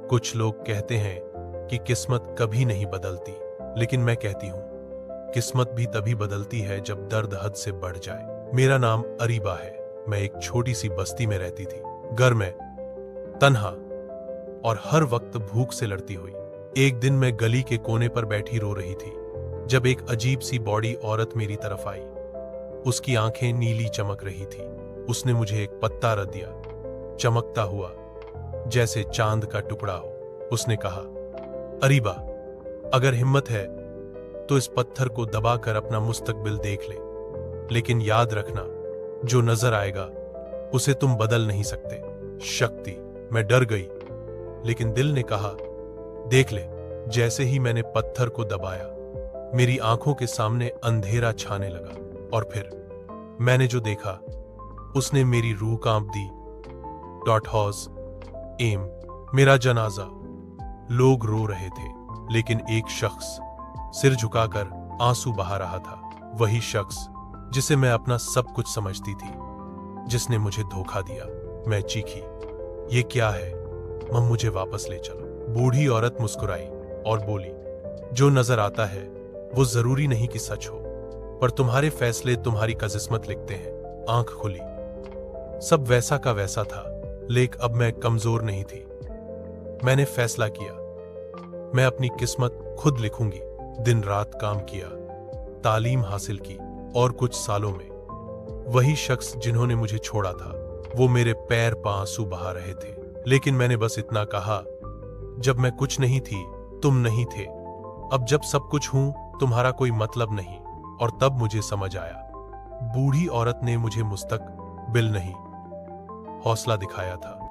कुछ लोग कहते हैं कि किस्मत कभी नहीं बदलती, लेकिन मैं कहती हूँ किस्मत भी तभी बदलती है जब दर्द हद से बढ़ जाए। मेरा नाम अरीबा है। मैं एक छोटी सी बस्ती में रहती थी, घर में, तन्हा और हर वक्त भूख से लड़ती हुई। एक दिन मैं गली के कोने पर बैठी रो रही थी जब एक अजीब सी बॉडी औरत मेरी तरफ आई। उसकी आंखें नीली चमक रही थी। उसने मुझे एक पत्ता रख दिया, चमकता हुआ जैसे चांद का टुकड़ा हो। उसने कहा, अरीबा, अगर हिम्मत है तो इस पत्थर को दबाकर अपना मुस्तकबिल देख ले, लेकिन याद रखना, जो नजर आएगा उसे तुम बदल नहीं सकते। शक्ति। मैं डर गई, लेकिन दिल ने कहा, देख ले। जैसे ही मैंने पत्थर को दबाया, मेरी आंखों के सामने अंधेरा छाने लगा, और फिर मैंने जो देखा उसने मेरी रूह कांप दी। डॉट हॉज एम, मेरा जनाजा। लोग रो रहे थे, लेकिन एक शख्स सिर झुकाकर आंसू बहा रहा था। वही शख्स जिसे मैं अपना सब कुछ समझती थी, जिसने मुझे धोखा दिया। मैं चीखी, ये क्या है? मुझे वापस ले चलो। बूढ़ी औरत मुस्कुराई और बोली, जो नजर आता है वो जरूरी नहीं कि सच हो, पर तुम्हारे फैसले तुम्हारी किस्मत लिखते हैं। आंख खुली, सब वैसा का वैसा था, लेकिन अब मैं कमजोर नहीं थी। मैंने फैसला किया, मैं अपनी किस्मत खुद लिखूंगी। दिन रात काम किया, तालीम हासिल की, और कुछ सालों में वही शख्स जिन्होंने मुझे छोड़ा था, वो मेरे पैर पर आंसू बहा रहे थे। लेकिन मैंने बस इतना कहा, जब मैं कुछ नहीं थी तुम नहीं थे, अब जब सब कुछ हूं तुम्हारा कोई मतलब नहीं। और तब मुझे समझ आया, बूढ़ी औरत ने मुझे मुस्तकबिल नहीं, हौसला दिखाया था।